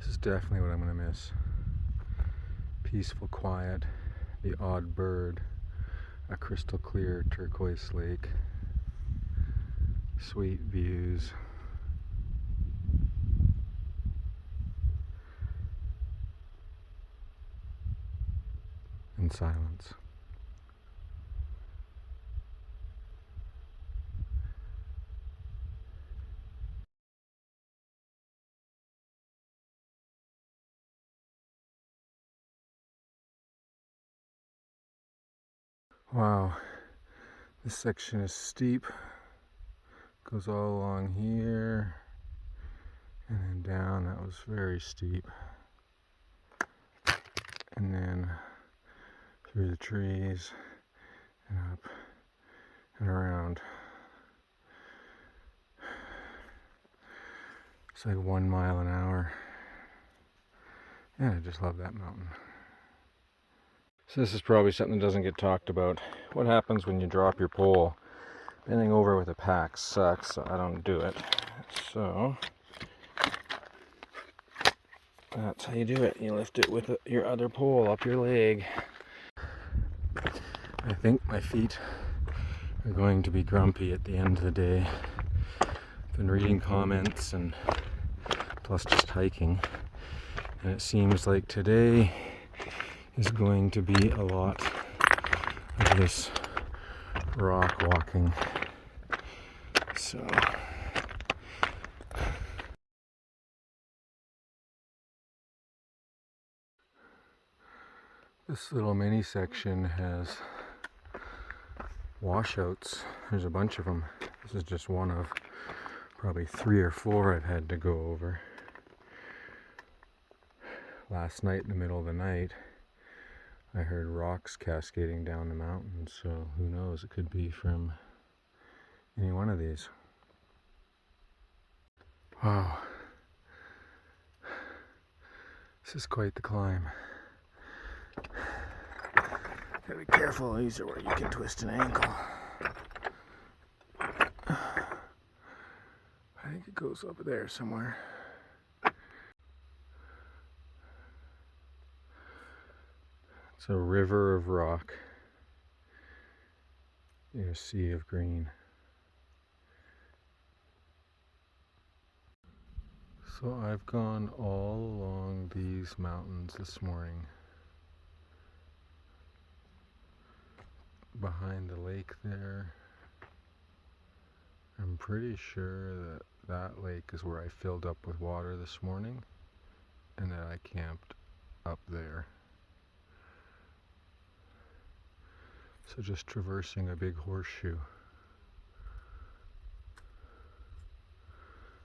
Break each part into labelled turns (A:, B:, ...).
A: This is definitely what I'm going to miss. Peaceful quiet, the odd bird, a crystal clear turquoise lake, sweet views. And silence. Wow, this section is steep. Goes all along here and then down. That was very steep. And then through the trees and up and around. It's like 1 mile an hour. And I just love that mountain. So this is probably something that doesn't get talked about. What happens when you drop your pole? Bending over with a pack sucks, so I don't do it. So that's how you do it. You lift it with your other pole up your leg. I think my feet are going to be grumpy at the end of the day. I've been reading comments and plus just hiking, and it seems like today is going to be a lot of this rock walking. So this little mini section has washouts. There's a bunch of them. This is just one of probably 3 or 4 I've had to go over. Last night in the middle of the night I heard rocks cascading down the mountain, so who knows, it could be from any one of these. Wow. This is quite the climb. Gotta be careful, these are where you can twist an ankle. I think it goes over there somewhere. It's a river of rock in a sea of green. So I've gone all along these mountains this morning. Behind the lake there. I'm pretty sure that that lake is where I filled up with water this morning and that I camped up there. So just traversing a big horseshoe.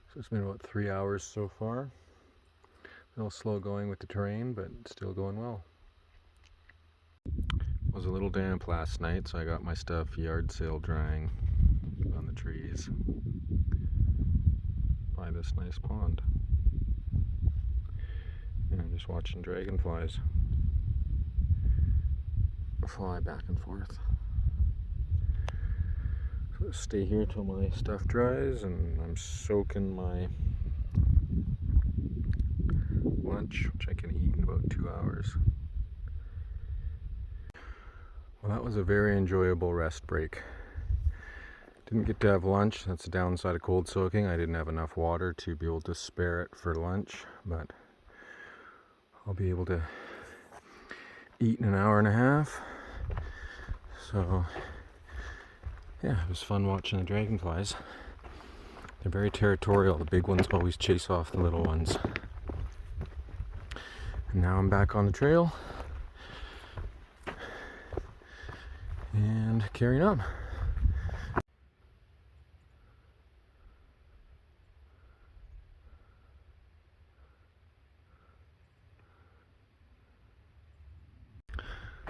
A: So it's been about 3 hours so far. A little slow going with the terrain, but still going well. It was a little damp last night, so I got my stuff yard sale drying on the trees by this nice pond. And I'm just watching dragonflies fly back and forth. So I'll stay here till my stuff dries, and I'm soaking my lunch, which I can eat in about 2 hours. Well, that was a very enjoyable rest break. Didn't get to have lunch. That's the downside of cold soaking. I didn't have enough water to be able to spare it for lunch, but I'll be able to eat in an hour and a half. So yeah, it was fun watching the dragonflies. They're very territorial. The big ones always chase off the little ones. And now I'm back on the trail and carrying on.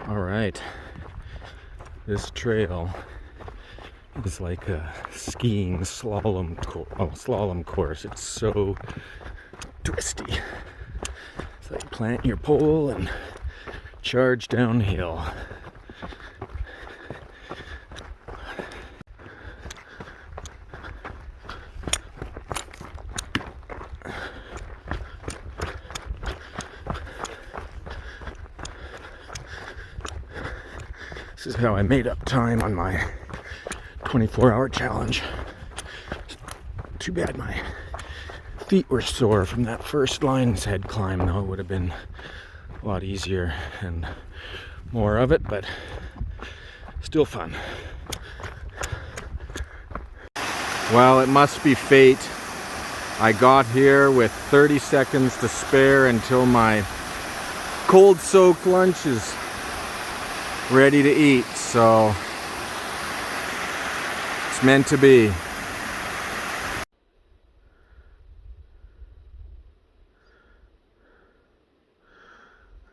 A: All right, this trail is like a skiing slalom course. It's so twisty. It's like plant your pole and charge downhill. This is how I made up time on my 24-hour challenge. Too bad my feet were sore from that first Lion's Head climb, though. It would have been a lot easier and more of it, but still fun. Well, it must be fate. I got here with 30 seconds to spare until my cold-soaked lunch is ready to eat, so it's meant to be.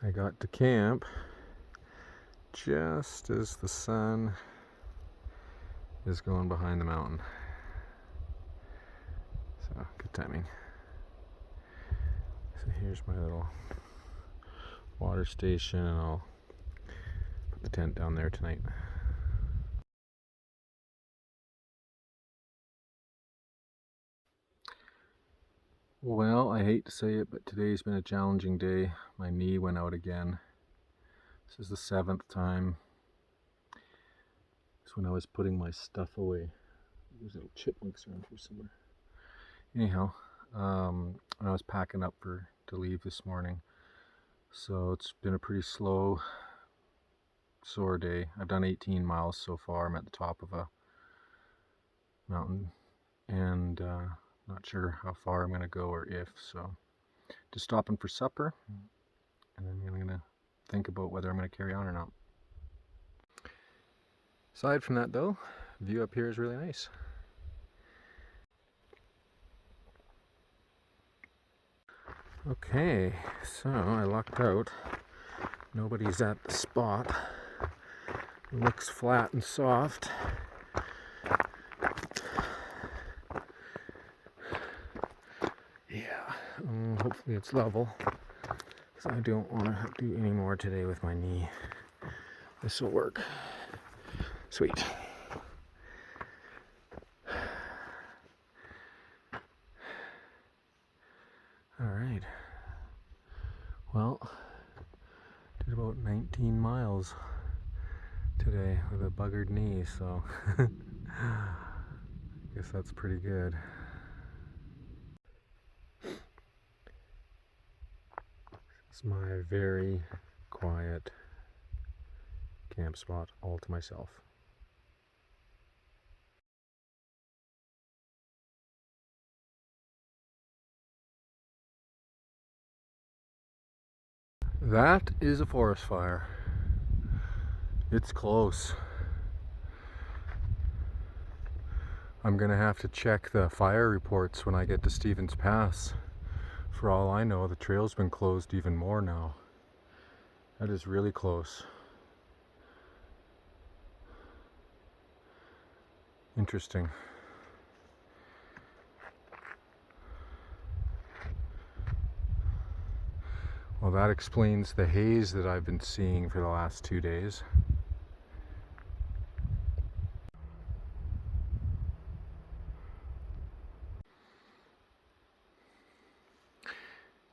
A: I got to camp just as the sun is going behind the mountain. So, good timing. So here's my little water station, and I'll put the tent down there tonight. Well, I hate to say it, but today's been a challenging day. My knee went out again. This is the 7th time. It's when I was putting my stuff away. There's little chipmunks around here somewhere. Anyhow, when I was packing up to leave this morning. So it's been a pretty slow, sore day. I've done 18 miles so far. I'm at the top of a mountain, and not sure how far I'm going to go or if. So just stopping for supper, and then I'm going to think about whether I'm going to carry on or not. Aside from that though, view up here is really nice. Okay, so I lucked out. Nobody's at the spot. It looks flat and soft. Yeah, hopefully it's level, because I don't want to do any more today with my knee. This will work. Sweet. Alright. Well, did about 19 miles today with a buggered knee, so I guess that's pretty good. It's my very quiet camp spot all to myself. That is a forest fire. It's close. I'm gonna have to check the fire reports when I get to Stevens Pass. For all I know, the trail's been closed even more now. That is really close. Interesting. Well, that explains the haze that I've been seeing for the last 2 days.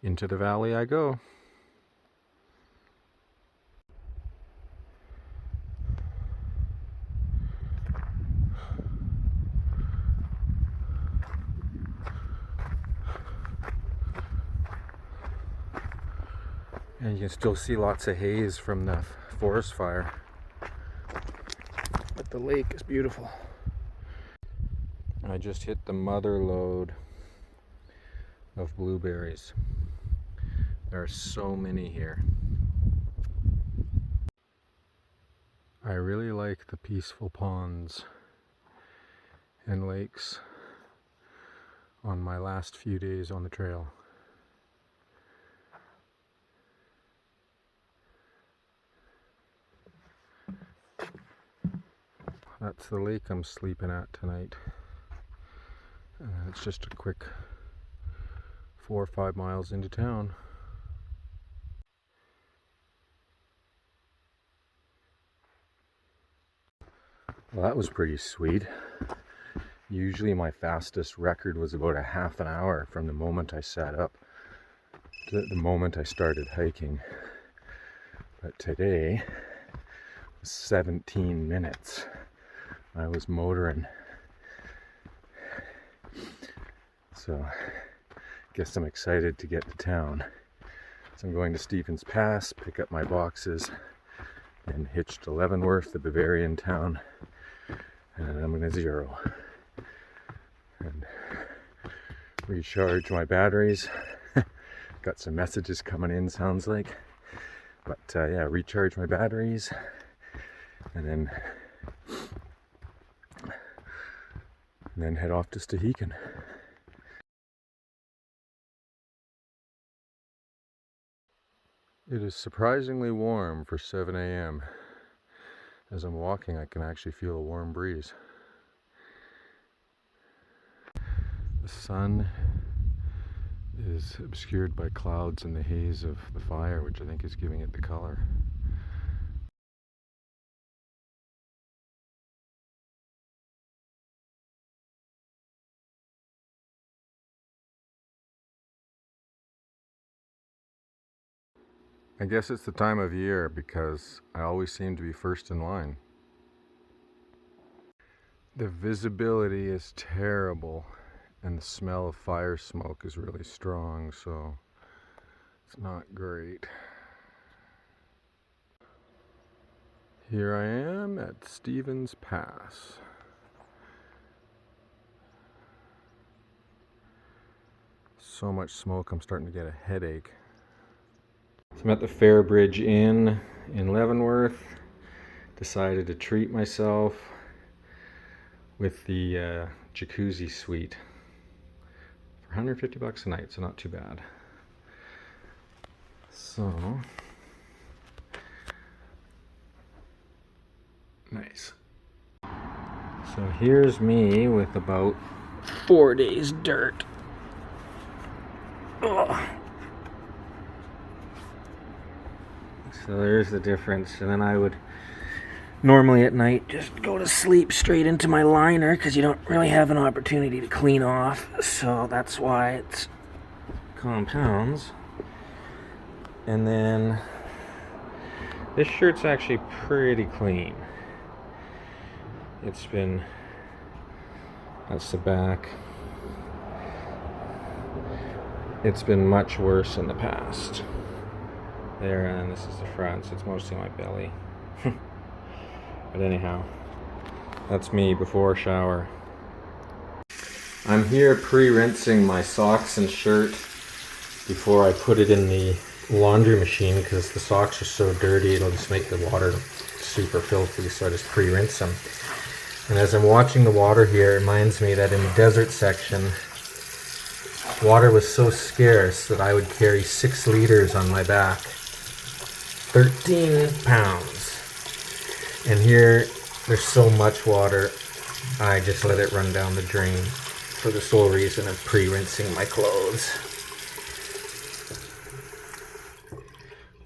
A: Into the valley I go. And you can still see lots of haze from the forest fire. But the lake is beautiful. I just hit the mother lode of blueberries. There are so many here. I really like the peaceful ponds and lakes on my last few days on the trail. That's the lake I'm sleeping at tonight. It's just a quick 4 or 5 miles into town. Well, that was pretty sweet. Usually my fastest record was about a half an hour from the moment I sat up to the moment I started hiking. But today 17 minutes. I was motoring. So guess I'm excited to get to town. So I'm going to Stevens Pass, pick up my boxes, and hitch to Leavenworth, the Bavarian town, and then I'm going to zero and recharge my batteries. Got some messages coming in, sounds like. But yeah, recharge my batteries and then head off to Stehekin. It is surprisingly warm for 7 a.m. As I'm walking, I can actually feel a warm breeze. The sun is obscured by clouds and the haze of the fire, which I think is giving it the color. I guess it's the time of year because I always seem to be first in line. The visibility is terrible and the smell of fire smoke is really strong, so it's not great. Here I am at Stevens Pass. So much smoke, I'm starting to get a headache. So I'm at the Fairbridge Inn in Leavenworth. Decided to treat myself with the jacuzzi suite for 150 bucks a night, so not too bad. So nice. So here's me with about 4 days dirt. Ugh. So there's the difference. And then I would normally at night just go to sleep straight into my liner because you don't really have an opportunity to clean off. So that's why it's compounds. And then this shirt's actually pretty clean. It's been, that's the back. It's been much worse in the past. There, and this is the front, so it's mostly my belly. But anyhow, that's me before shower. I'm here pre-rinsing my socks and shirt before I put it in the laundry machine because the socks are so dirty it'll just make the water super filthy, so I just pre-rinse them. And as I'm watching the water here, it reminds me that in the desert section, water was so scarce that I would carry 6 liters on my back. 13 pounds. And here, there's so much water, I just let it run down the drain for the sole reason of pre-rinsing my clothes.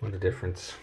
A: What a difference.